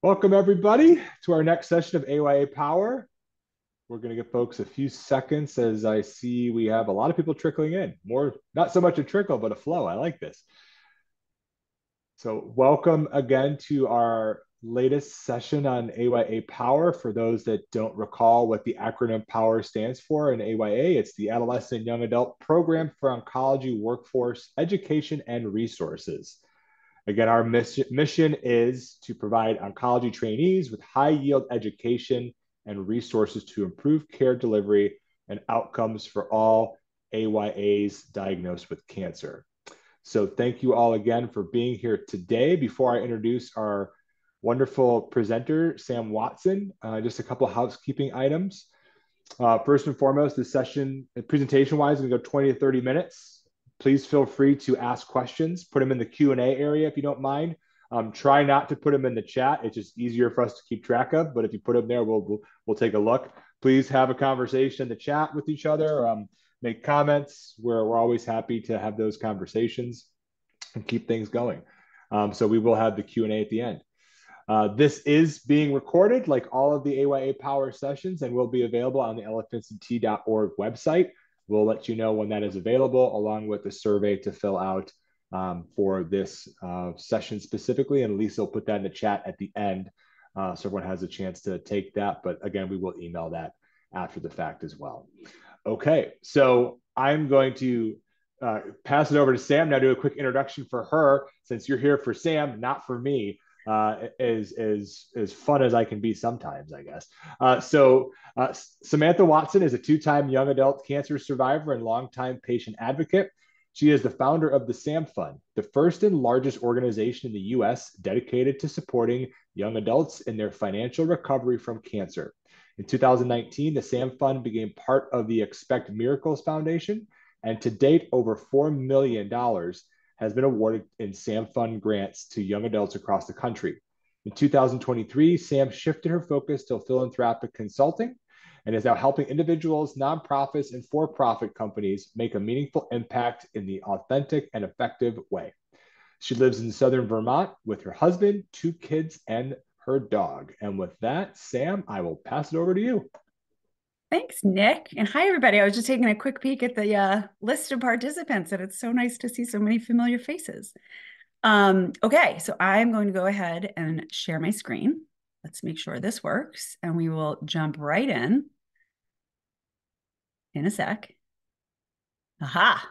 Welcome, everybody, to our next session of AYA Power. We're going to give folks a few seconds as I see we have a lot of people trickling in. More, not so much a trickle, but a flow. I like this. So, welcome again to our latest session on AYA Power. For those that don't recall what the acronym POWER stands for in AYA, it's the Adolescent and Young Adult Program for Oncology Workforce Education and Resources. Again, our mission is to provide oncology trainees with high yield education and resources to improve care delivery and outcomes for all AYAs diagnosed with cancer. So thank you all again for being here today. Before I introduce our wonderful presenter, Sam Watson, just a couple housekeeping items. First and foremost, this session, presentation-wise, is going to go 20 to 30 minutes. Please feel free to ask questions. Put them in the Q&A area if you don't mind. Try not to put them in the chat. It's just easier for us to keep track of. But if you put them there, we'll take a look. Please have a conversation in the chat with each other. Make comments. We're always happy to have those conversations and keep things going. So we will have the Q&A at the end. This is being recorded, like all of the AYA Power sessions, and will be available on the elepants&tea.org website. We'll let you know when that is available, along with the survey to fill out for this session specifically. And Lisa will put that in the chat at the end so everyone has a chance to take that. But again, we will email that after the fact as well. Okay, so I'm going to pass it over to Sam now, do a quick introduction for her, since you're here for Sam, not for me. As fun as I can be sometimes, I guess. Samantha Watson is a two-time young adult cancer survivor and longtime patient advocate. She is the founder of the SAM Fund, the first and largest organization in the U.S. dedicated to supporting young adults in their financial recovery from cancer. In 2019, the SAM Fund became part of the Expect Miracles Foundation, and to date, over $4 million has been awarded in SAM Fund grants to young adults across the country. In 2023, SAM shifted her focus to philanthropic consulting and is now helping individuals, nonprofits, and for-profit companies make a meaningful impact in the authentic and effective way. She lives in southern Vermont with her husband, two kids, and her dog. And with that, Sam, I will pass it over to you. Thanks, Nick. And hi, everybody. I was just taking a quick peek at the list of participants, and it's so nice to see so many familiar faces. Okay, so I'm going to go ahead and share my screen. Let's make sure this works, and we will jump right in a sec. Aha.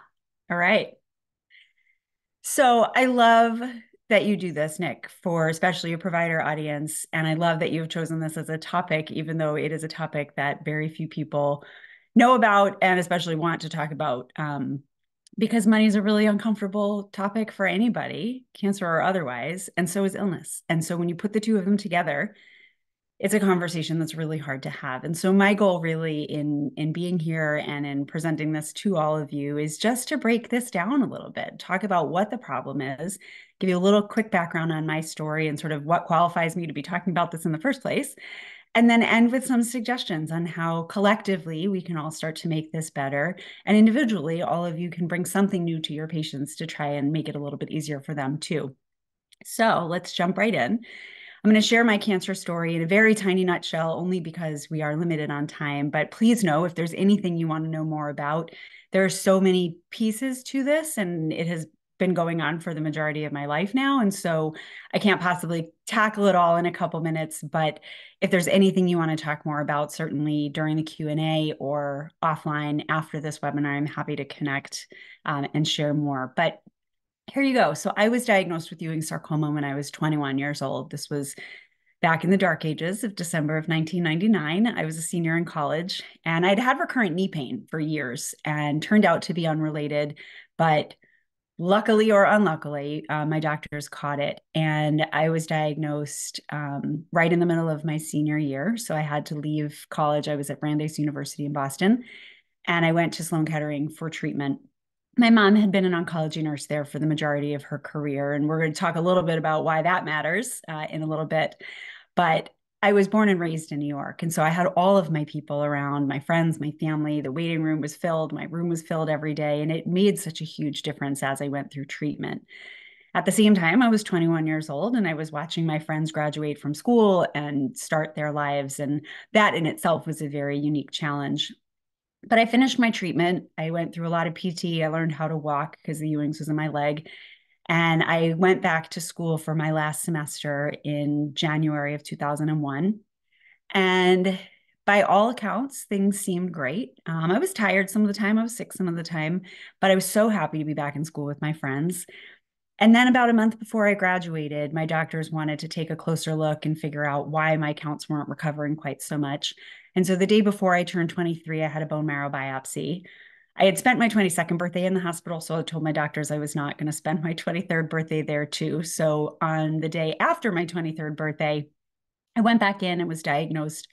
All right. So I love that you do this, Nick, for especially a provider audience. And I love that you've chosen this as a topic, even though it is a topic that very few people know about and especially want to talk about, because money is a really uncomfortable topic for anybody, cancer or otherwise, and so is illness. And so when you put the two of them together, it's a conversation that's really hard to have. And so my goal really in being here and in presenting this to all of you is just to break this down a little bit, talk about what the problem is, give you a little quick background on my story and sort of what qualifies me to be talking about this in the first place, and then end with some suggestions on how collectively we can all start to make this better. And individually, all of you can bring something new to your patients to try and make it a little bit easier for them too. So let's jump right in. I'm going to share my cancer story in a very tiny nutshell, only because we are limited on time. But please know if there's anything you want to know more about, there are so many pieces to this, and it has been going on for the majority of my life now. And so I can't possibly tackle it all in a couple minutes. But if there's anything you want to talk more about, certainly during the Q&A or offline after this webinar, I'm happy to connect and share more. But here you go. So I was diagnosed with Ewing sarcoma when I was 21 years old. This was back in the dark ages of December of 1999. I was a senior in college, and I'd had recurrent knee pain for years and turned out to be unrelated. But luckily or unluckily, my doctors caught it, and I was diagnosed right in the middle of my senior year. So I had to leave college. I was at Brandeis University in Boston, and I went to Sloan Kettering for treatment. My mom had been an oncology nurse there for the majority of her career, and we're going to talk a little bit about why that matters in a little bit. But I was born and raised in New York, and so I had all of my people around, my friends, my family. The waiting room was filled, my room was filled every day, and it made such a huge difference as I went through treatment. At the same time, I was 21 years old and I was watching my friends graduate from school and start their lives. And that in itself was a very unique challenge. But I finished my treatment. I went through a lot of PT. I learned how to walk because the Ewing's was in my leg. And I went back to school for my last semester in January of 2001. And by all accounts, things seemed great. I was tired some of the time, I was sick some of the time, but I was so happy to be back in school with my friends. And then about a month before I graduated, my doctors wanted to take a closer look and figure out why my counts weren't recovering quite so much. And so the day before I turned 23, I had a bone marrow biopsy. I had spent my 22nd birthday in the hospital, so I told my doctors I was not going to spend my 23rd birthday there too. So on the day after my 23rd birthday, I went back in and was diagnosed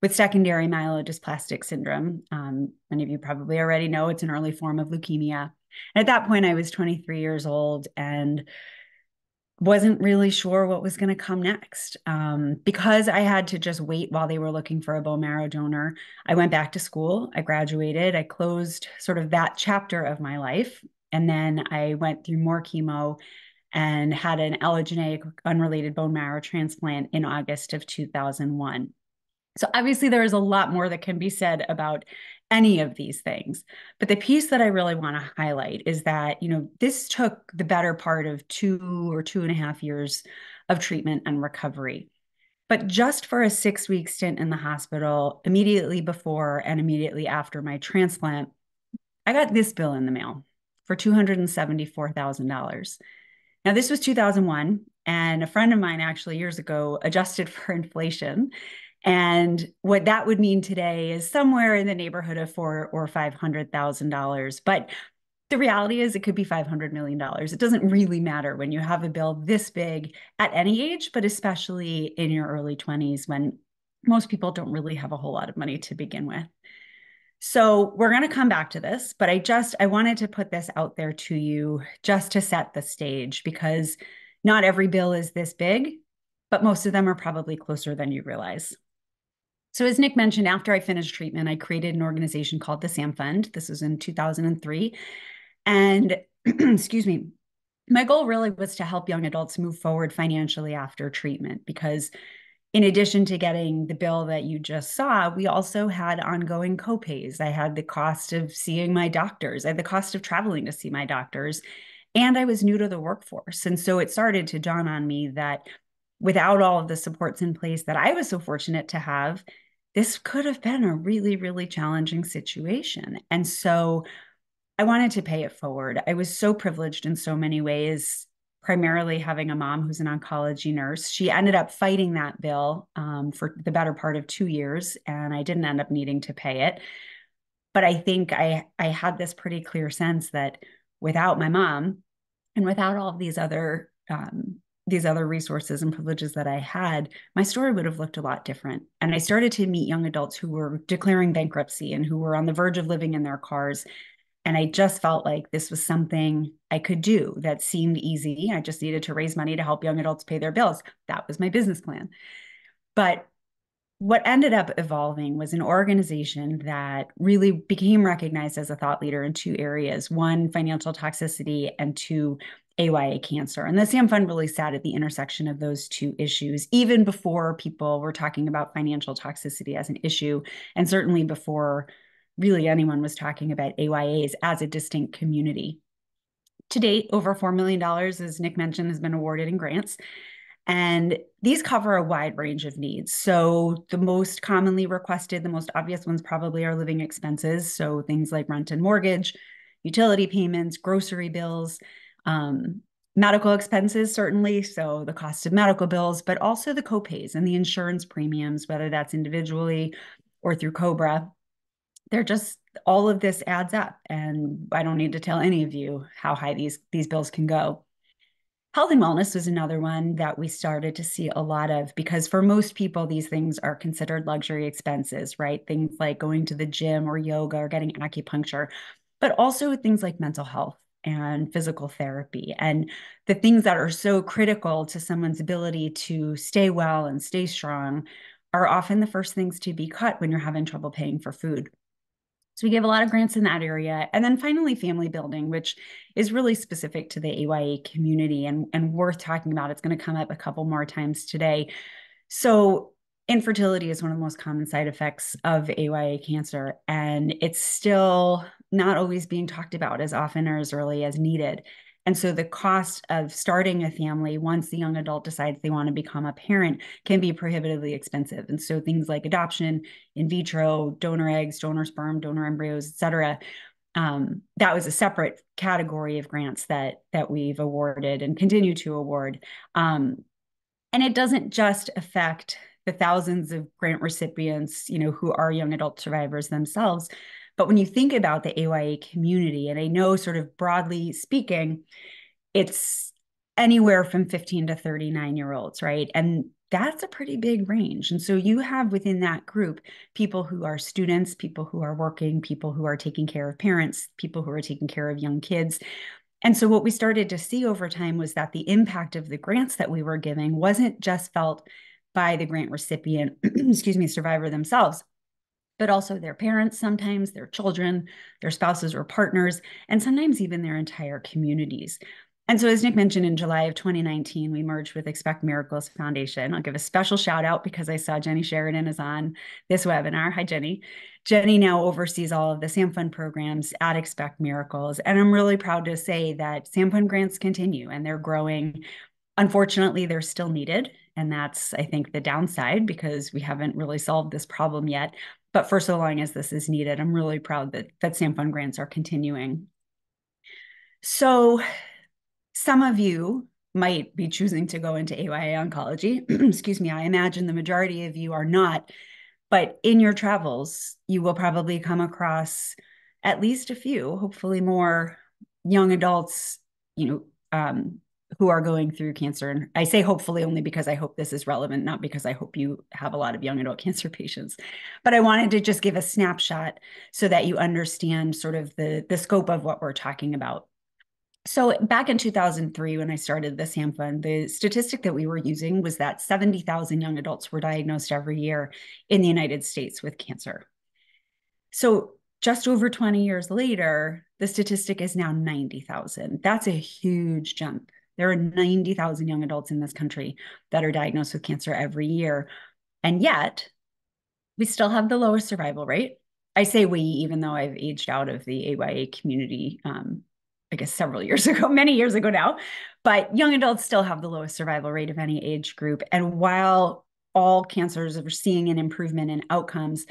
with secondary myelodysplastic syndrome. Many of you probably already know it's an early form of leukemia. And at that point, I was 23 years old and wasn't really sure what was going to come next. Because I had to just wait while they were looking for a bone marrow donor, I went back to school. I graduated. I closed sort of that chapter of my life. And then I went through more chemo and had an allogeneic unrelated bone marrow transplant in August of 2001. So obviously there is a lot more that can be said about any of these things. But the piece that I really want to highlight is that, this took the better part of 2 or 2.5 years of treatment and recovery. But just for a 6-week stint in the hospital, immediately before and immediately after my transplant, I got this bill in the mail for $274,000. Now, this was 2001, and a friend of mine actually years ago adjusted for inflation. And what that would mean today is somewhere in the neighborhood of $400,000 or $500,000. But the reality is it could be $500 million. It doesn't really matter when you have a bill this big at any age, but especially in your early 20s when most people don't really have a whole lot of money to begin with. So we're going to come back to this, but I wanted to put this out there to you just to set the stage because not every bill is this big, but most of them are probably closer than you realize. So as Nick mentioned, after I finished treatment, I created an organization called the SAM Fund. This was in 2003. And excuse me, my goal really was to help young adults move forward financially after treatment because in addition to getting the bill that you just saw, we also had ongoing copays. I had the cost of seeing my doctors. I had the cost of traveling to see my doctors. And I was new to the workforce. And so it started to dawn on me that without all of the supports in place that I was so fortunate to have, this could have been a really, really challenging situation. And so I wanted to pay it forward. I was so privileged in so many ways, primarily having a mom who's an oncology nurse. She ended up fighting that bill for the better part of 2 years, and I didn't end up needing to pay it. But I think I had this pretty clear sense that without my mom and without all of these other resources and privileges that I had, my story would have looked a lot different. And I started to meet young adults who were declaring bankruptcy and who were on the verge of living in their cars. And I just felt like this was something I could do that seemed easy. I just needed to raise money to help young adults pay their bills. That was my business plan. But what ended up evolving was an organization that really became recognized as a thought leader in two areas: one, financial toxicity, and two, AYA cancer. And the SAM Fund really sat at the intersection of those two issues, even before people were talking about financial toxicity as an issue, and certainly before really anyone was talking about AYAs as a distinct community. To date, over $4 million, as Nick mentioned, has been awarded in grants. And these cover a wide range of needs. So the most commonly requested, the most obvious ones probably are living expenses. So things like rent and mortgage, utility payments, grocery bills, medical expenses, certainly. So the cost of medical bills, but also the copays and the insurance premiums, whether that's individually or through COBRA. They're just, all of this adds up. And I don't need to tell any of you how high these bills can go. Health and wellness was another one that we started to see a lot of because for most people, these things are considered luxury expenses, right? Things like going to the gym or yoga or getting acupuncture, but also things like mental health and physical therapy and the things that are so critical to someone's ability to stay well and stay strong are often the first things to be cut when you're having trouble paying for food. So we give a lot of grants in that area. And then finally, family building, which is really specific to the AYA community and worth talking about. It's going to come up a couple more times today. So infertility is one of the most common side effects of AYA cancer, and it's still not always being talked about as often or as early as needed. And so the cost of starting a family once the young adult decides they want to become a parent can be prohibitively expensive. And so things like adoption, in vitro, donor eggs, donor sperm, donor embryos, et cetera, that was a separate category of grants that we've awarded and continue to award. And it doesn't just affect the thousands of grant recipients, who are young adult survivors themselves. But when you think about the AYA community, and I know sort of broadly speaking, it's anywhere from 15 to 39-year-olds, right? And that's a pretty big range. And so you have within that group people who are students, people who are working, people who are taking care of parents, people who are taking care of young kids. And so what we started to see over time was that the impact of the grants that we were giving wasn't just felt by the grant recipient, excuse me, survivor themselves, but also their parents, sometimes their children, their spouses or partners, and sometimes even their entire communities. And so, as Nick mentioned, in July of 2019, we merged with Expect Miracles Foundation. I'll give a special shout out because I saw Jenny Sheridan is on this webinar. Hi, Jenny. Jenny now oversees all of the SAM Fund programs at Expect Miracles. And I'm really proud to say that SAM Fund grants continue and they're growing. Unfortunately, they're still needed. And that's, I think, the downside because we haven't really solved this problem yet. But for so long as this is needed, I'm really proud that SAM Fund grants are continuing. So some of you might be choosing to go into AYA oncology. Excuse me, I imagine the majority of you are not. But in your travels, you will probably come across at least a few, hopefully more young adults, you know, who are going through cancer. And I say hopefully only because I hope this is relevant, not because I hope you have a lot of young adult cancer patients. But I wanted to just give a snapshot so that you understand sort of the scope of what we're talking about. So back in 2003, when I started the SAM Fund, the statistic that we were using was that 70,000 young adults were diagnosed every year in the United States with cancer. So just over 20 years later, the statistic is now 90,000. That's a huge jump. There are 90,000 young adults in this country that are diagnosed with cancer every year. And yet, we still have the lowest survival rate. I say we, even though I've aged out of the AYA community, I guess several years ago, many years ago now, but young adults still have the lowest survival rate of any age group. And while all cancers are seeing an improvement in outcomes,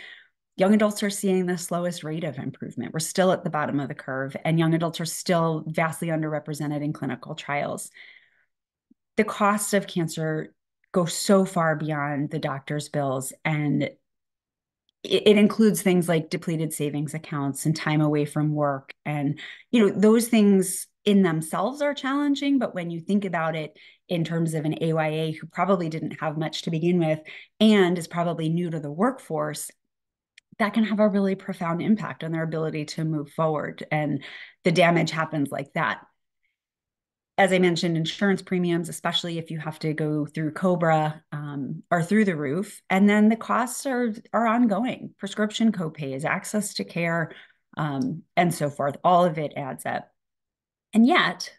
young adults are seeing the slowest rate of improvement. We're still at the bottom of the curve, and young adults are still vastly underrepresented in clinical trials. The cost of cancer goes so far beyond the doctor's bills, and it includes things like depleted savings accounts and time away from work. And, those things in themselves are challenging. But when you think about it in terms of an AYA who probably didn't have much to begin with and is probably new to the workforce, that can have a really profound impact on their ability to move forward. And the damage happens like that. As I mentioned, insurance premiums, especially if you have to go through COBRA, are through the roof. And then the costs are ongoing. Prescription copays, access to care, and so forth. All of it adds up. And yet,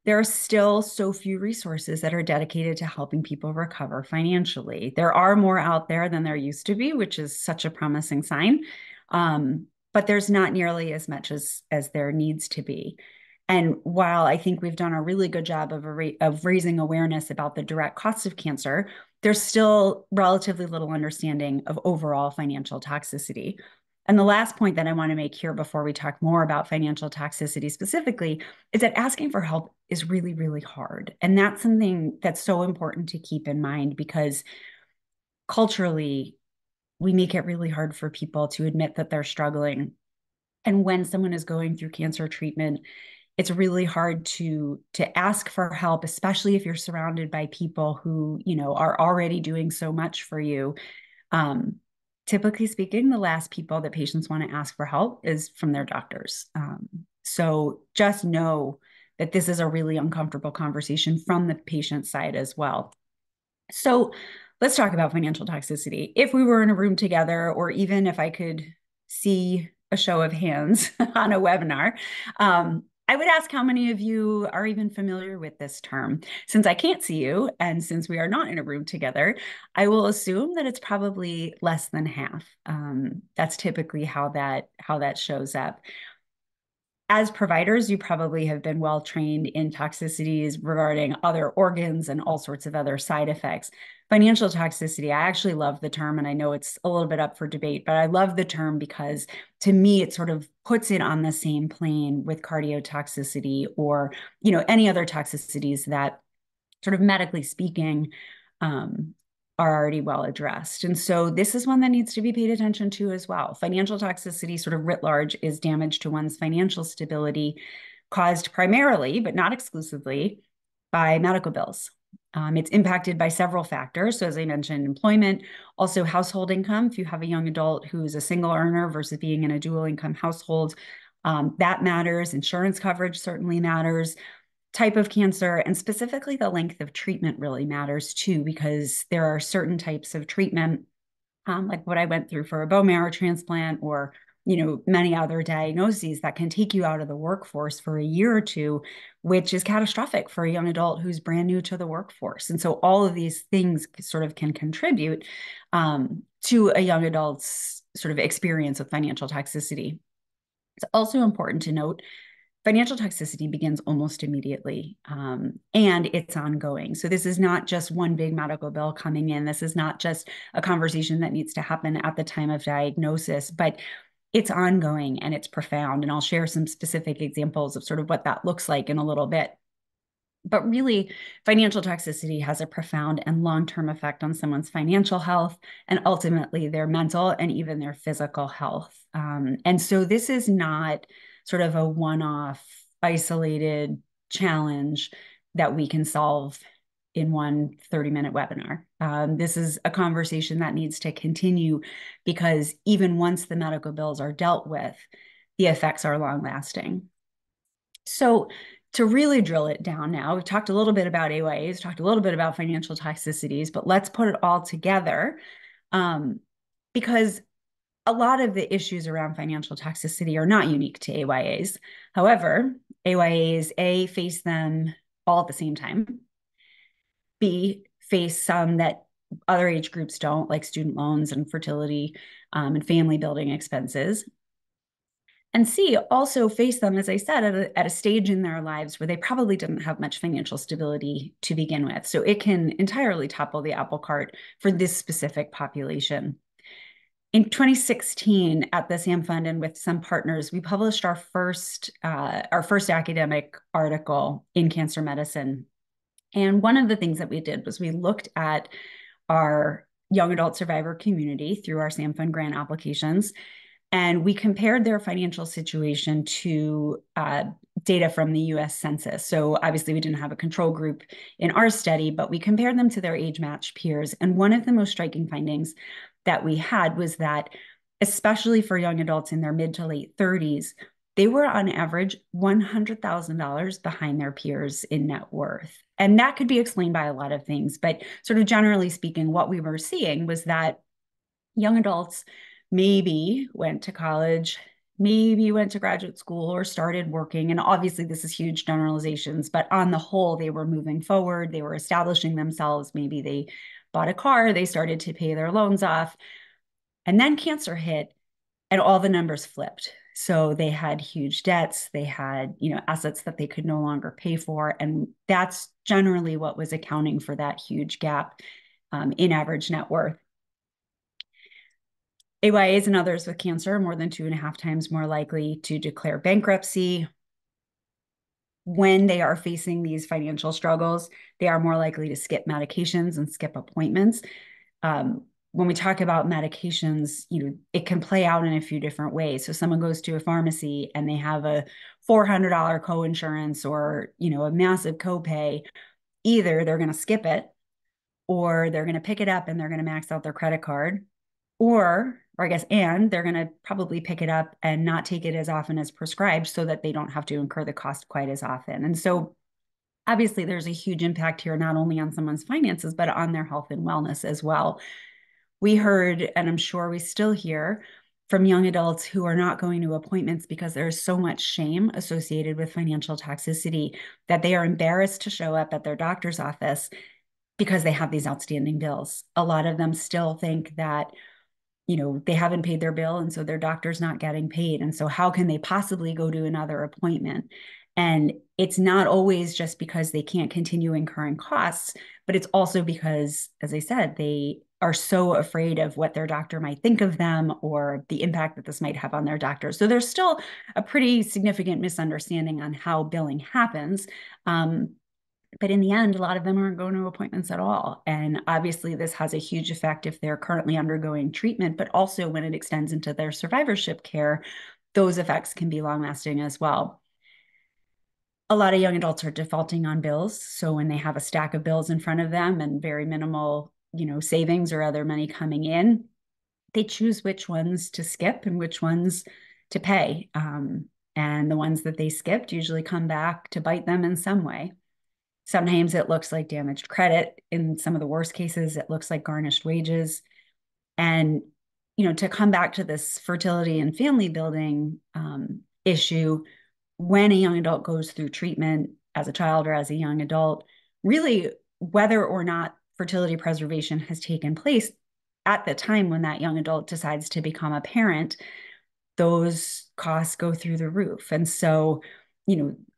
there are still so few resources that are dedicated to helping people recover financially. There are more out there than there used to be, which is such a promising sign. But there's not nearly as much as there needs to be. And while I think we've done a really good job of raising awareness about the direct costs of cancer, there's still relatively little understanding of overall financial toxicity. And the last point that I want to make here before we talk more about financial toxicity specifically is that asking for help is really, really hard. And that's something that's so important to keep in mind because culturally, we make it really hard for people to admit that they're struggling. And when someone is going through cancer treatment, it's really hard to ask for help, especially if you're surrounded by people who, are already doing so much for you. Typically speaking, the last people that patients want to ask for help is from their doctors. So just know that this is a really uncomfortable conversation from the patient side as well. So let's talk about financial toxicity. If we were in a room together, or even if I could see a show of hands on a webinar. I would ask how many of you are even familiar with this term. Since I can't see you, and since we are not in a room together, I will assume that it's probably less than half. That's typically how that shows up. As providers, you probably have been well trained in toxicities regarding other organs and all sorts of other side effects. Financial toxicity, I actually love the term, and I know it's a little bit up for debate, but I love the term because to me, it sort of puts it on the same plane with cardiotoxicity or, any other toxicities that sort of medically speaking, um, are already well addressed. And so this is one that needs to be paid attention to as well. Financial toxicity, sort of writ large, is damage to one's financial stability caused primarily, but not exclusively, by medical bills. It's impacted by several factors. So, as I mentioned, employment, also household income. If you have a young adult who's a single earner versus being in a dual income household, that matters. Insurance coverage certainly matters. Type of cancer, and specifically the length of treatment really matters too, because there are certain types of treatment, like what I went through for a bone marrow transplant or many other diagnoses that can take you out of the workforce for a year or two, which is catastrophic for a young adult who's brand new to the workforce. And so all of these things sort of can contribute to a young adult's sort of experience with financial toxicity. It's also important to note financial toxicity begins almost immediately, and it's ongoing. So this is not just one big medical bill coming in. This is not just a conversation that needs to happen at the time of diagnosis, but it's ongoing and it's profound. And I'll share some specific examples of sort of what that looks like in a little bit. But really, financial toxicity has a profound and long-term effect on someone's financial health and ultimately their mental and even their physical health. And so this is not sort of a one-off, isolated challenge that we can solve in one 30-minute webinar. This is a conversation that needs to continue because even once the medical bills are dealt with, the effects are long-lasting. So to really drill it down now, we've talked a little bit about AYAs, talked a little bit about financial toxicities, but let's put it all together because a lot of the issues around financial toxicity are not unique to AYAs. However, AYAs, A, face them all at the same time. B, face some that other age groups don't, like student loans and fertility and family building expenses. And C, also face them, as I said, at a stage in their lives where they probably didn't have much financial stability to begin with. So it can entirely topple the apple cart for this specific population. In 2016, at the SAM Fund and with some partners, we published our first academic article in cancer medicine. And one of the things that we did was we looked at our young adult survivor community through our SAM Fund grant applications, and we compared their financial situation to data from the US Census. So obviously we didn't have a control group in our study, but we compared them to their age-matched peers. And one of the most striking findings that we had was that, especially for young adults in their mid to late 30s, they were on average $100,000 behind their peers in net worth. And that could be explained by a lot of things, but sort of generally speaking, what we were seeing was that young adults maybe went to college, maybe went to graduate school or started working. And obviously this is huge generalizations, but on the whole, they were moving forward. They were establishing themselves. Maybe they bought a car, they started to pay their loans off. And then cancer hit and all the numbers flipped. So they had huge debts, they had, assets that they could no longer pay for. And that's generally what was accounting for that huge gap in average net worth. AYAs and others with cancer are more than 2.5 times more likely to declare bankruptcy. When they are facing these financial struggles, they are more likely to skip medications and skip appointments. When we talk about medications, it can play out in a few different ways. So someone goes to a pharmacy and they have a $400 coinsurance or, a massive copay. Either they're going to skip it or they're going to pick it up and they're going to max out their credit card, or I guess, and they're going to probably pick it up and not take it as often as prescribed so that they don't have to incur the cost quite as often. And so obviously there's a huge impact here, not only on someone's finances, but on their health and wellness as well. We heard, and I'm sure we still hear, from young adults who are not going to appointments because there's so much shame associated with financial toxicity that they are embarrassed to show up at their doctor's office because they have these outstanding bills. A lot of them still think that, they haven't paid their bill, and so their doctor's not getting paid. And so how can they possibly go to another appointment? And it's not always just because they can't continue incurring costs, but it's also because, as I said, they are so afraid of what their doctor might think of them or the impact that this might have on their doctor. So there's still a pretty significant misunderstanding on how billing happens. But in the end, a lot of them aren't going to appointments at all. And obviously, this has a huge effect if they're currently undergoing treatment, but also when it extends into their survivorship care, those effects can be long lasting as well. A lot of young adults are defaulting on bills. So when they have a stack of bills in front of them and very minimal, savings or other money coming in, they choose which ones to skip and which ones to pay. And the ones that they skipped usually come back to bite them in some way. Sometimes it looks like damaged credit. In some of the worst cases, it looks like garnished wages. And, to come back to this fertility and family building issue, when a young adult goes through treatment as a child or as a young adult, really, whether or not fertility preservation has taken place at the time when that young adult decides to become a parent, those costs go through the roof. And so,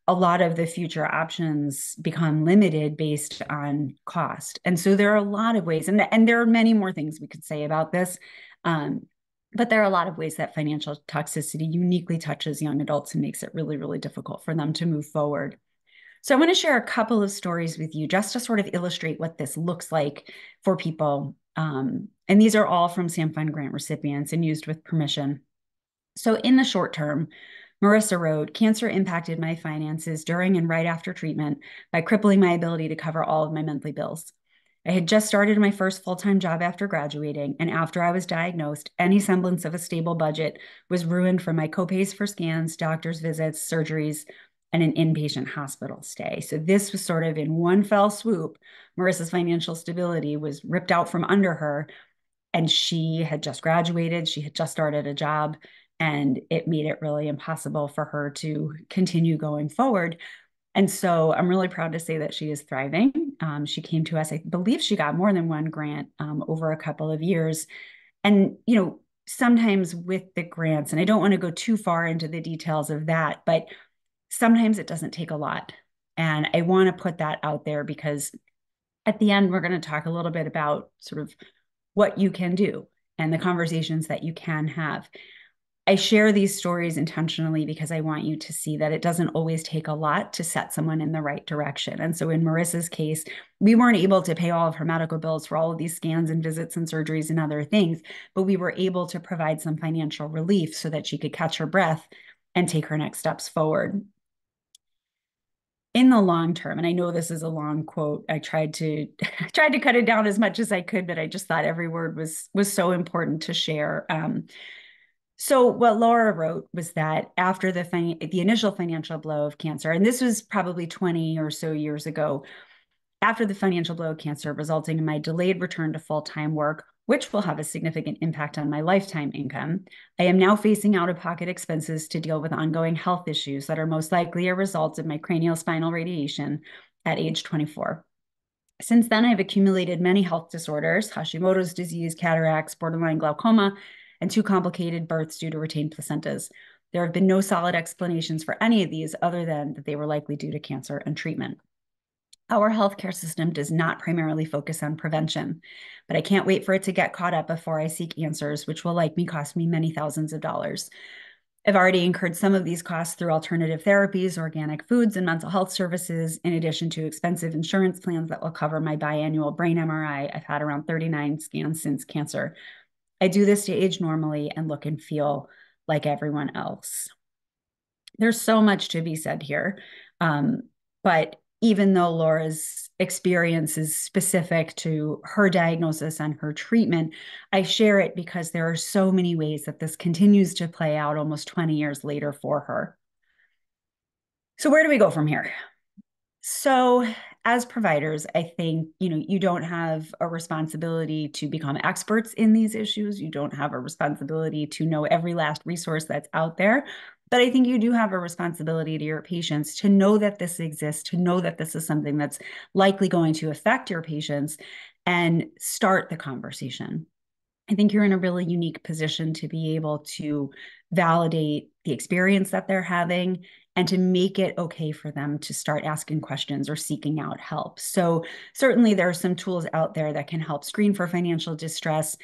a lot of the future options become limited based on cost. And so there are a lot of ways, and there are many more things we could say about this. But there are a lot of ways that financial toxicity uniquely touches young adults and makes it really, really difficult for them to move forward. So I want to share a couple of stories with you just to sort of illustrate what this looks like for people. And these are all from SAM Fund grant recipients and used with permission. So in the short term, Marissa wrote, cancer impacted my finances during and right after treatment by crippling my ability to cover all of my monthly bills. I had just started my first full-time job after graduating, and after I was diagnosed, any semblance of a stable budget was ruined from my copays for scans, doctor's visits, surgeries, and an inpatient hospital stay. So this was sort of in one fell swoop. Marissa's financial stability was ripped out from under her, and she had just graduated. She had just started a job, and it made it really impossible for her to continue going forward. And so I'm really proud to say that she is thriving. She came to us, I believe she got more than one grant over a couple of years. And, sometimes with the grants, and I don't want to go too far into the details of that, but sometimes it doesn't take a lot. And I want to put that out there because at the end, we're going to talk a little bit about sort of what you can do and the conversations that you can have. I share these stories intentionally because I want you to see that it doesn't always take a lot to set someone in the right direction. And so in Marissa's case, we weren't able to pay all of her medical bills for all of these scans and visits and surgeries and other things, but we were able to provide some financial relief so that she could catch her breath and take her next steps forward. In the long term, and I know this is a long quote, I tried to cut it down as much as I could, but I just thought every word was so important to share. So what Laura wrote was that after the initial financial blow of cancer, and this was probably 20 or so years ago, after the financial blow of cancer resulting in my delayed return to full-time work, which will have a significant impact on my lifetime income, I am now facing out-of-pocket expenses to deal with ongoing health issues that are most likely a result of my cranial spinal radiation at age 24. Since then, I've accumulated many health disorders, Hashimoto's disease, cataracts, borderline glaucoma, and 2 complicated births due to retained placentas. There have been no solid explanations for any of these other than that they were likely due to cancer and treatment. Our healthcare system does not primarily focus on prevention, but I can't wait for it to get caught up before I seek answers, which will likely cost me many thousands of dollars. I've already incurred some of these costs through alternative therapies, organic foods, and mental health services, in addition to expensive insurance plans that will cover my biannual brain MRI. I've had around 39 scans since cancer. I do this to age normally and look and feel like everyone else. There's so much to be said here. But even though Laura's experience is specific to her diagnosis and her treatment, I share it because there are so many ways that this continues to play out almost 20 years later for her. So where do we go from here? So as providers, I think, you don't have a responsibility to become experts in these issues. You don't have a responsibility to know every last resource that's out there. But I think you do have a responsibility to your patients to know that this exists, to know that this is something that's likely going to affect your patients, and start the conversation. I think you're in a really unique position to be able to validate the experience that they're having and to make it okay for them to start asking questions or seeking out help. So, certainly, there are some tools out there that can help screen for financial distress.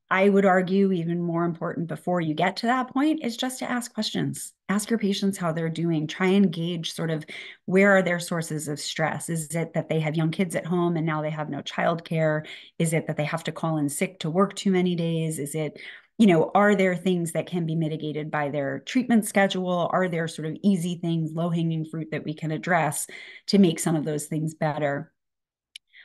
I would argue, even more important before you get to that point, is just to ask questions. Ask your patients how they're doing. Try and gauge sort of where are their sources of stress. Is it that they have young kids at home and now they have no childcare? Is it that they have to call in sick to work too many days? Is it, are there things that can be mitigated by their treatment schedule? Are there sort of easy things, low-hanging fruit that we can address to make some of those things better?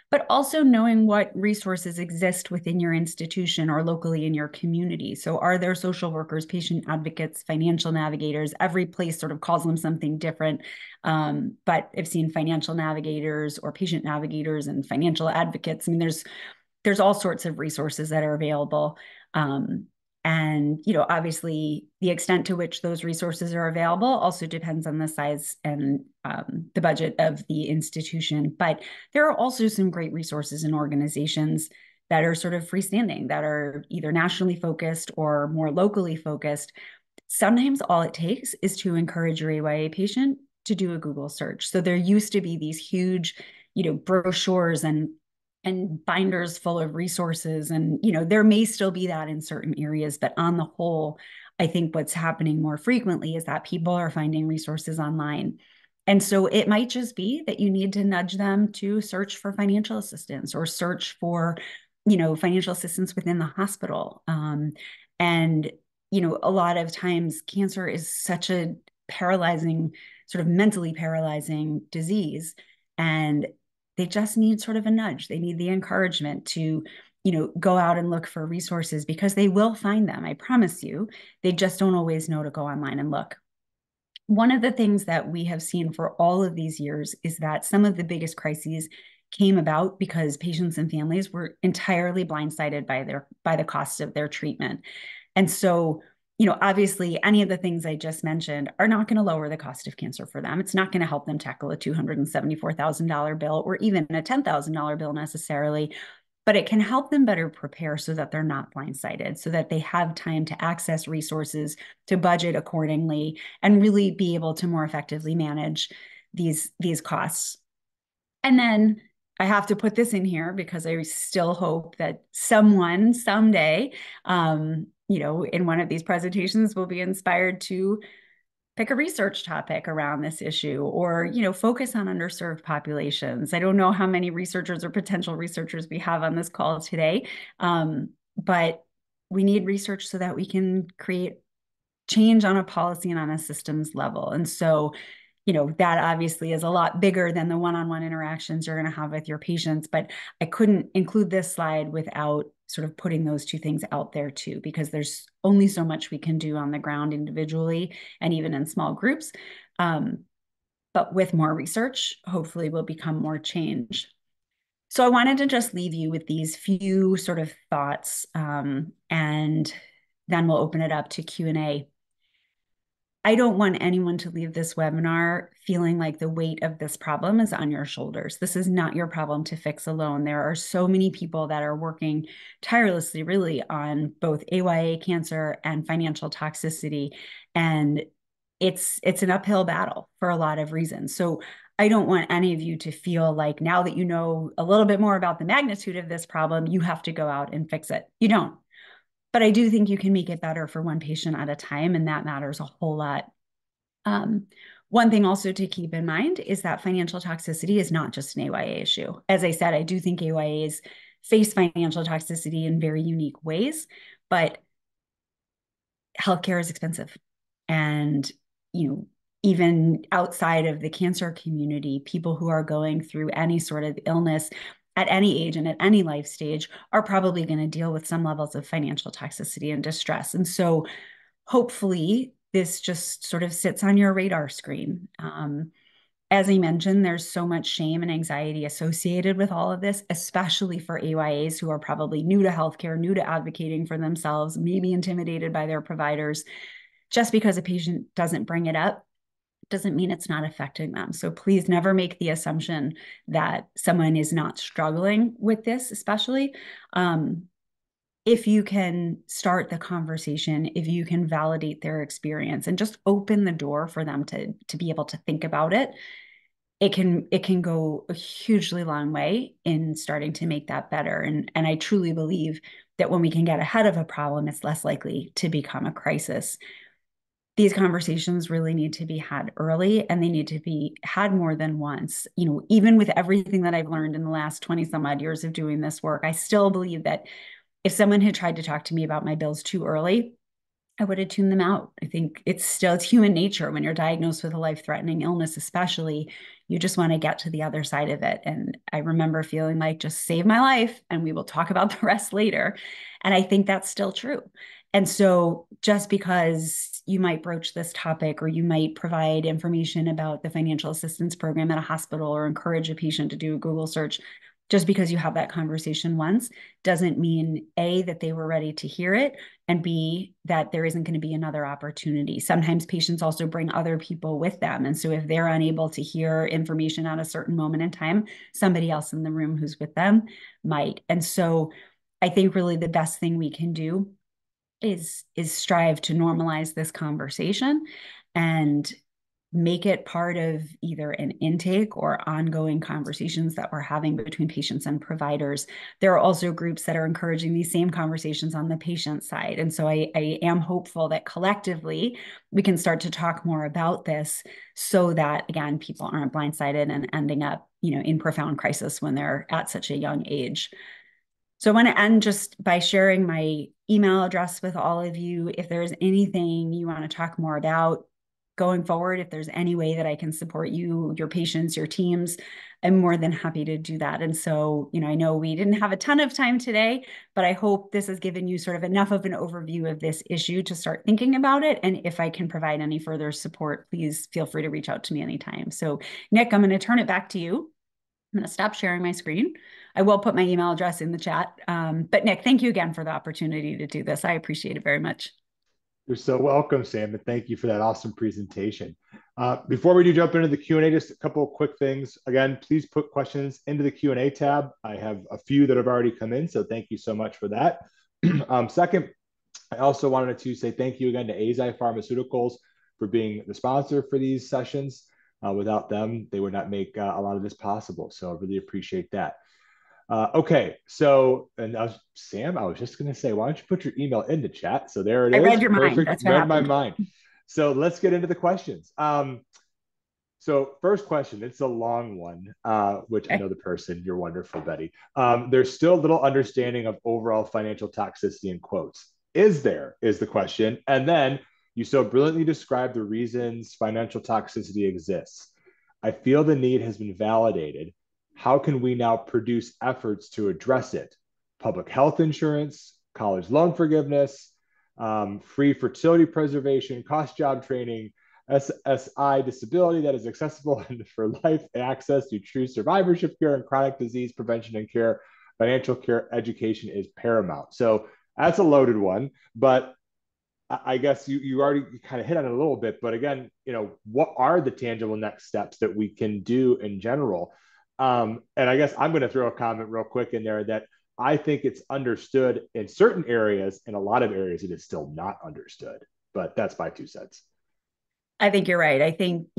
But also knowing what resources exist within your institution or locally in your community. So are there social workers, patient advocates, financial navigators? Every place sort of calls them something different. But I've seen financial navigators or patient navigators and financial advocates. I mean, there's all sorts of resources that are available. And, obviously the extent to which those resources are available also depends on the size and the budget of the institution. But there are also some great resources and organizations that are sort of freestanding, that are either nationally focused or more locally focused. Sometimes all it takes is to encourage your AYA patient to do a Google search. So there used to be these huge, brochures and binders full of resources. And, there may still be that in certain areas, but on the whole, I think what's happening more frequently is that people are finding resources online. And so it might just be that you need to nudge them to search for financial assistance or search for, financial assistance within the hospital. And, a lot of times cancer is such a paralyzing, sort of mentally paralyzing disease. And they just need sort of a nudge. They need the encouragement to, go out and look for resources because they will find them. I promise you. They just don't always know to go online and look. One of the things that we have seen for all of these years is that some of the biggest crises came about because patients and families were entirely blindsided by the cost of their treatment. And so, obviously, any of the things I just mentioned are not going to lower the cost of cancer for them. It's not going to help them tackle a $274,000 bill or even a $10,000 bill necessarily, but it can help them better prepare so that they're not blindsided, so that they have time to access resources, to budget accordingly, and really be able to more effectively manage these costs. And then I have to put this in here because I still hope that someone someday, in one of these presentations will be inspired to pick a research topic around this issue or, focus on underserved populations. I don't know how many researchers or potential researchers we have on this call today, but we need research so that we can create change on a policy and on a systems level. And so, that obviously is a lot bigger than the one-on-one interactions you're going to have with your patients. But I couldn't include this slide without sort of putting those two things out there too, because there's only so much we can do on the ground individually and even in small groups. But with more research, hopefully will become more change. So I wanted to just leave you with these few sort of thoughts, and then we'll open it up to Q&A. I don't want anyone to leave this webinar feeling like the weight of this problem is on your shoulders. This is not your problem to fix alone. There are so many people that are working tirelessly, really, on both AYA cancer and financial toxicity. And it's an uphill battle for a lot of reasons. So I don't want any of you to feel like now that you know a little bit more about the magnitude of this problem, you have to go out and fix it. You don't. But I do think you can make it better for one patient at a time, and that matters a whole lot. One thing also to keep in mind is that financial toxicity is not just an AYA issue. As I said, I do think AYAs face financial toxicity in very unique ways, but healthcare is expensive. And, even outside of the cancer community, people who are going through any sort of illness at any age and at any life stage are probably going to deal with some levels of financial toxicity and distress. And so hopefully this just sort of sits on your radar screen. as I mentioned, there's so much shame and anxiety associated with all of this, especially for AYAs who are probably new to healthcare, new to advocating for themselves, maybe intimidated by their providers. Just because a patient doesn't bring it up doesn't mean it's not affecting them. So please never make the assumption that someone is not struggling with this, especially. If you can start the conversation, if you can validate their experience and just open the door for them to be able to think about it, it can go a hugely long way in starting to make that better. And I truly believe that when we can get ahead of a problem, it's less likely to become a crisis. These conversations really need to be had early, and they need to be had more than once. Even with everything that I've learned in the last 20 some odd years of doing this work, I still believe that if someone had tried to talk to me about my bills too early, I would have tuned them out. I think it's human nature when you're diagnosed with a life-threatening illness, especially, you just want to get to the other side of it. And I remember feeling like, just save my life and we will talk about the rest later. And I think that's still true. And so just because you might broach this topic or you might provide information about the financial assistance program at a hospital or encourage a patient to do a Google search, just because you have that conversation once doesn't mean A, that they were ready to hear it, and B, that there isn't going to be another opportunity. Sometimes patients also bring other people with them. And so if they're unable to hear information at a certain moment in time, somebody else in the room who's with them might. And so I think really the best thing we can do is strive to normalize this conversation and make it part of either an intake or ongoing conversations that we're having between patients and providers. There are also groups that are encouraging these same conversations on the patient side. And so I am hopeful that collectively we can start to talk more about this so that, again, people aren't blindsided and ending up, in profound crisis when they're at such a young age. So I want to end just by sharing my email address with all of you. If there's anything you want to talk more about going forward, if there's any way that I can support you, your patients, your teams, I'm more than happy to do that. And so, I know we didn't have a ton of time today, but I hope this has given you sort of enough of an overview of this issue to start thinking about it. And if I can provide any further support, please feel free to reach out to me anytime. So Nick, I'm going to turn it back to you. I'm going to stop sharing my screen. I will put my email address in the chat. But Nick, thank you again for the opportunity to do this. I appreciate it very much. You're so welcome, Sam, and thank you for that awesome presentation. Before we do jump into the Q&A, just a couple of quick things. Again, please put questions into the Q&A tab. I have a few that have already come in, so thank you so much for that. Second, I also wanted to say thank you again to Eisai Pharmaceuticals for being the sponsor for these sessions. Without them, they would not make a lot of this possible. So I really appreciate that. Okay, so, and Sam, I was just going to say, why don't you put your email in the chat? So there it I is. read your mind. Perfect. That's what Read my happened. mind. So let's get into the questions. So first question, it's a long one, which I Okay. know the person, you're wonderful, Betty. There's still little understanding of overall financial toxicity in quotes. Is there, is the question. And then you so brilliantly described the reasons financial toxicity exists. I feel the need has been validated. How can we now produce efforts to address it? Public health insurance, college loan forgiveness, free fertility preservation, cost job training, SSI disability that is accessible and for life access to true survivorship care and chronic disease prevention and care. Financial care education is paramount. So that's a loaded one, but I guess you already kind of hit on it a little bit. But again, what are the tangible next steps that we can do in general? And I guess I'm going to throw a comment real quick in there that I think it's understood in certain areas. In a lot of areas, it is still not understood. But that's my 2 cents. I think you're right. I think,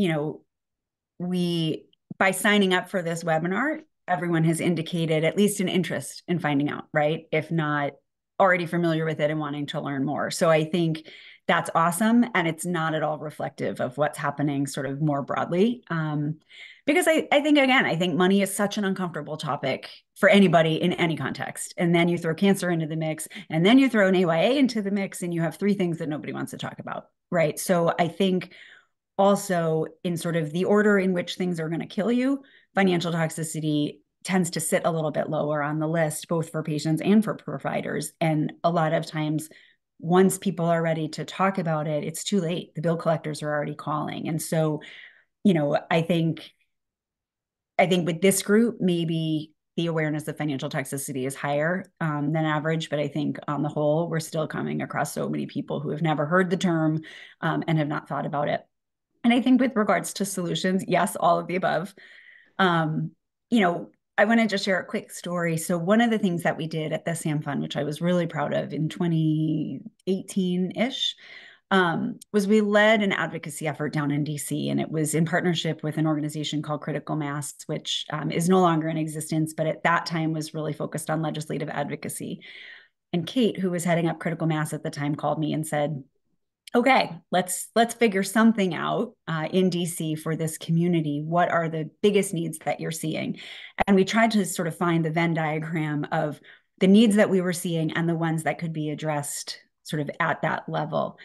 we, by signing up for this webinar, everyone has indicated at least an interest in finding out, right? If not already familiar with it and wanting to learn more. So I think that's awesome. And it's not at all reflective of what's happening sort of more broadly. Because I think, again, I think money is such an uncomfortable topic for anybody in any context. And then you throw cancer into the mix, and then you throw an AYA into the mix, and you have three things that nobody wants to talk about, right? So I think also in sort of the order in which things are going to kill you, financial toxicity tends to sit a little bit lower on the list, both for patients and for providers. And a lot of times, once people are ready to talk about it, it's too late. The bill collectors are already calling. And so, I think I think with this group, maybe the awareness of financial toxicity is higher than average, but I think on the whole, we're still coming across so many people who have never heard the term and have not thought about it. And I think with regards to solutions, yes, all of the above. Um, you know, I want to just share a quick story. So one of the things that we did at the SAM Fund, which I was really proud of in 2018-ish, was we led an advocacy effort down in DC, and it was in partnership with an organization called Critical Mass, which is no longer in existence, but at that time was really focused on legislative advocacy. And Kate, who was heading up Critical Mass at the time, called me and said, okay, let's figure something out in DC for this community. What are the biggest needs that you're seeing? And we tried to sort of find the Venn diagram of the needs that we were seeing and the ones that could be addressed sort of at that level.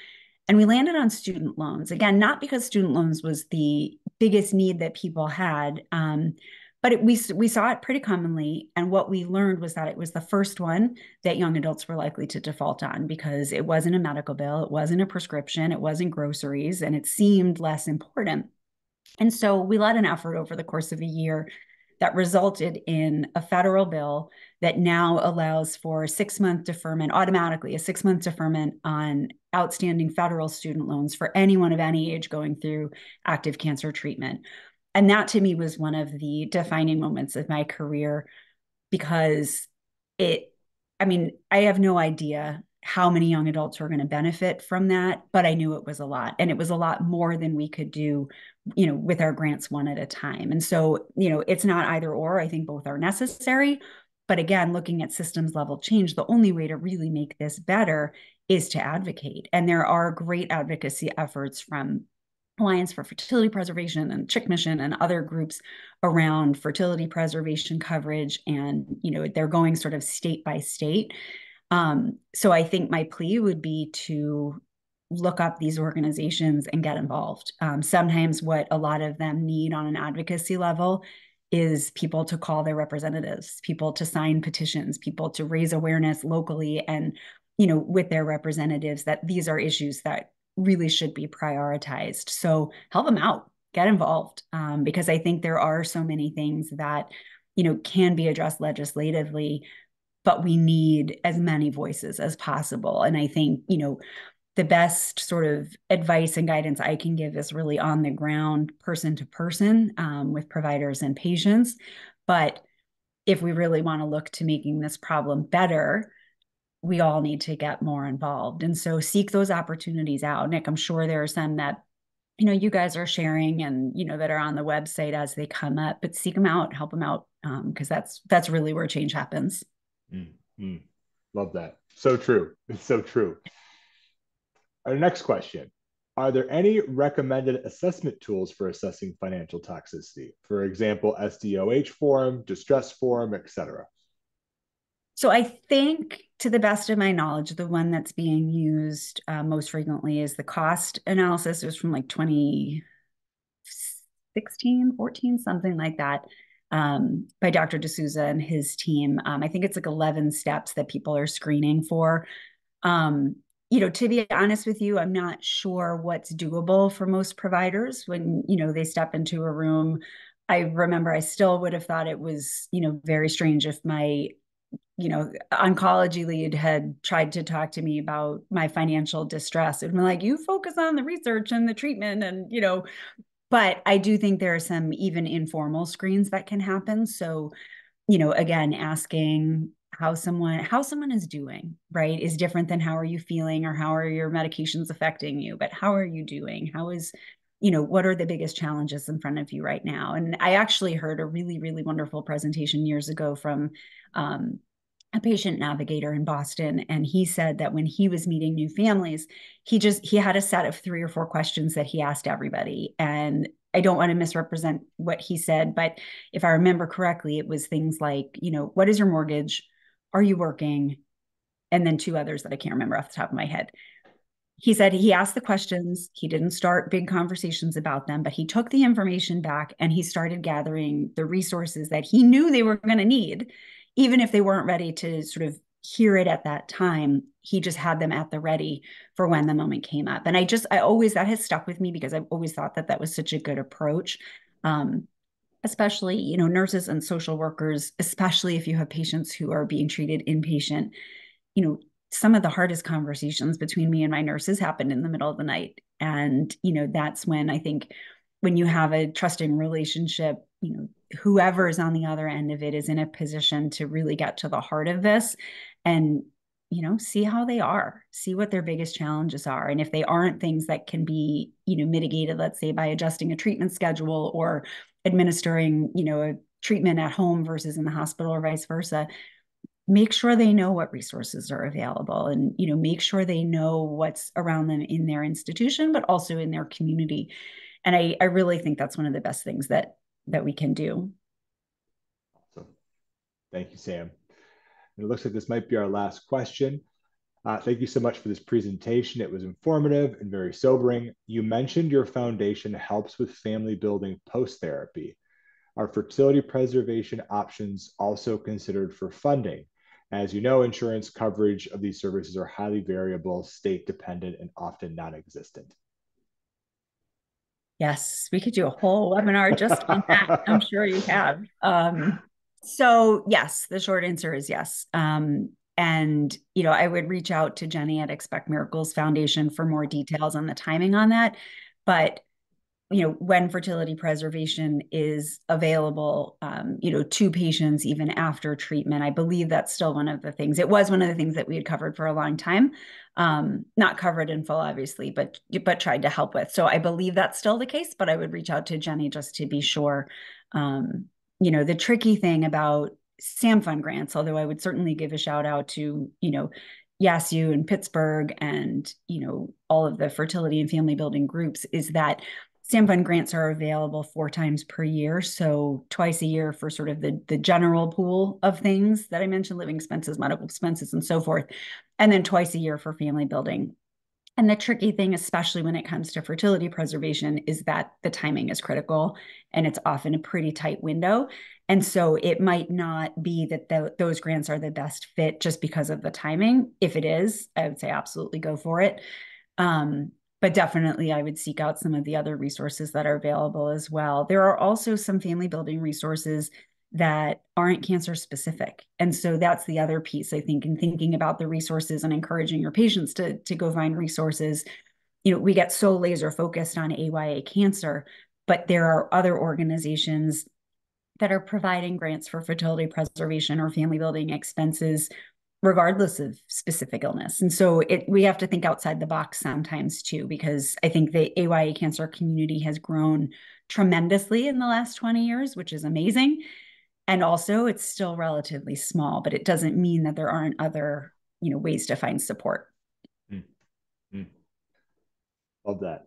And we landed on student loans. Again, not because student loans was the biggest need that people had, but we saw it pretty commonly. And what we learned was that it was the first one that young adults were likely to default on because it wasn't a medical bill, it wasn't a prescription, it wasn't groceries, and it seemed less important. And so we led an effort over the course of a year that resulted in a federal bill that now allows for 6-month deferment, automatically a 6-month deferment on outstanding federal student loans for anyone of any age going through active cancer treatment. And that to me was one of the defining moments of my career because it, I mean, I have no idea how many young adults were going to benefit from that, but I knew it was a lot. And it was a lot more than we could do, with our grants one at a time. And so, it's not either or. I think both are necessary. But again, looking at systems level change, the only way to really make this better is to advocate. And there are great advocacy efforts from Alliance for Fertility Preservation and Chick Mission and other groups around fertility preservation coverage. And, they're going sort of state by state. So I think my plea would be to look up these organizations and get involved. Sometimes what a lot of them need on an advocacy level is people to call their representatives, people to sign petitions, people to raise awareness locally and, with their representatives that these are issues that really should be prioritized. So help them out, get involved, because I think there are so many things that, can be addressed legislatively, but we need as many voices as possible. And I think, the best sort of advice and guidance I can give is really on the ground, person to person, with providers and patients. But if we really want to look to making this problem better, we all need to get more involved. And so seek those opportunities out. Nick, I'm sure there are some that, you guys are sharing and, that are on the website as they come up, but seek them out, help them out, because that's really where change happens. Mm-hmm. Love that. So true. It's so true. Our next question. Are there any recommended assessment tools for assessing financial toxicity? For example, SDOH form, distress form, etc. So I think, to the best of my knowledge, the one that's being used most frequently is the cost analysis. It was from like 2016, 14, something like that, by Dr. D'Souza and his team. I think it's like 11 steps that people are screening for. To be honest with you, I'm not sure what's doable for most providers when, they step into a room. I remember I still would have thought it was, very strange if my oncology lead had tried to talk to me about my financial distress. It'd be like, you focus on the research and the treatment and, but I do think there are some even informal screens that can happen. So, again, asking how someone is doing, right, is different than how are you feeling or how are your medications affecting you, but how are you doing? How is, what are the biggest challenges in front of you right now? And I actually heard a really, really wonderful presentation years ago from a patient navigator in Boston. And he said that when he was meeting new families, he had a set of 3 or 4 questions that he asked everybody. And I don't want to misrepresent what he said, but if I remember correctly, it was things like, what is your mortgage? Are you working? And then 2 others that I can't remember off the top of my head. He said he asked the questions. He didn't start big conversations about them, but he took the information back and he started gathering the resources that he knew they were going to need, even if they weren't ready to sort of hear it at that time. He just had them at the ready for when the moment came up. And that has stuck with me because I've always thought that was such a good approach. especially, nurses and social workers, especially if you have patients who are being treated inpatient, you know, some of the hardest conversations between me and my nurses happened in the middle of the night. And, that's when I think when you have a trusting relationship, whoever is on the other end of it is in a position to really get to the heart of this and, see how they are, see what their biggest challenges are. And if they aren't things that can be, mitigated, let's say by adjusting a treatment schedule or administering, a treatment at home versus in the hospital or vice versa, make sure they know what resources are available and make sure they know what's around them in their institution but also in their community. And I really think that's one of the best things that we can do. Awesome. Thank you, Sam. And it looks like this might be our last question. Thank you so much for this presentation. It was informative and very sobering. You mentioned your foundation helps with family building post-therapy. Are fertility preservation options also considered for funding? As you know, insurance coverage of these services are highly variable, state dependent, and often non-existent. Yes, we could do a whole webinar just on that. I'm sure you have. So yes, the short answer is yes. And I would reach out to Jenny at Expect Miracles Foundation for more details on the timing on that. But when fertility preservation is available, to patients even after treatment. I believe that's still one of the things. It was one of the things that we had covered for a long time, not covered in full, obviously, but tried to help with. So I believe that's still the case. But I would reach out to Jenny just to be sure. The tricky thing about SAM Fund grants, although I would certainly give a shout out to YASU and Pittsburgh and all of the fertility and family building groups, is that SAM Fund grants are available 4 times per year. So twice a year for sort of the general pool of things that I mentioned, living expenses, medical expenses, and so forth. And then twice a year for family building. And the tricky thing, especially when it comes to fertility preservation, is that the timing is critical and it's often a pretty tight window. And so it might not be that those grants are the best fit just because of the timing. If it is, I would say absolutely go for it. But definitely, I would seek out some of the other resources that are available as well. There are also some family building resources that aren't cancer specific. And so that's the other piece, I think, in thinking about the resources and encouraging your patients to go find resources. We get so laser focused on AYA cancer, but there are other organizations that are providing grants for fertility preservation or family building expenses regardless of specific illness. And so we have to think outside the box sometimes too, because I think the AYA cancer community has grown tremendously in the last 20 years, which is amazing. And also it's still relatively small, but it doesn't mean that there aren't other, ways to find support. Mm-hmm. Love that.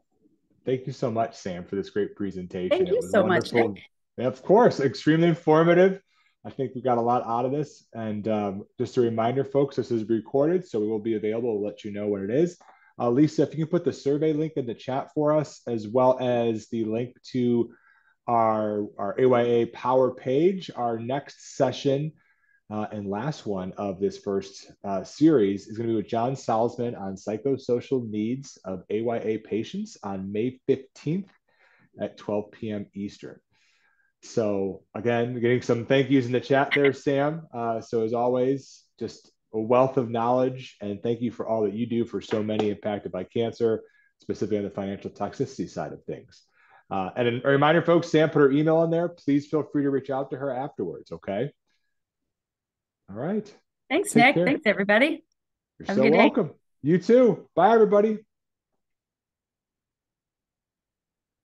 Thank you so much, Sam, for this great presentation. Thank It you was so much, Nick. wonderful. And of course, extremely informative. I think we got a lot out of this. And just a reminder, folks, this is recorded, so we will be available to let you know when it is. Lisa, if you can put the survey link in the chat for us, as well as the link to our AYA Power page, our next session and last one of this first series is going to be with John Salzman on psychosocial needs of AYA patients on May 15th at 12 p.m. Eastern. So again, getting some thank yous in the chat there, Sam. So as always, just a wealth of knowledge, and thank you for all that you do for so many impacted by cancer, specifically on the financial toxicity side of things. And a reminder, folks, Sam put her email in there. Please feel free to reach out to her afterwards, okay? All right. Thanks, Take Nick. care. Thanks, everybody. You're Have a so good day. welcome. You too. Bye, everybody.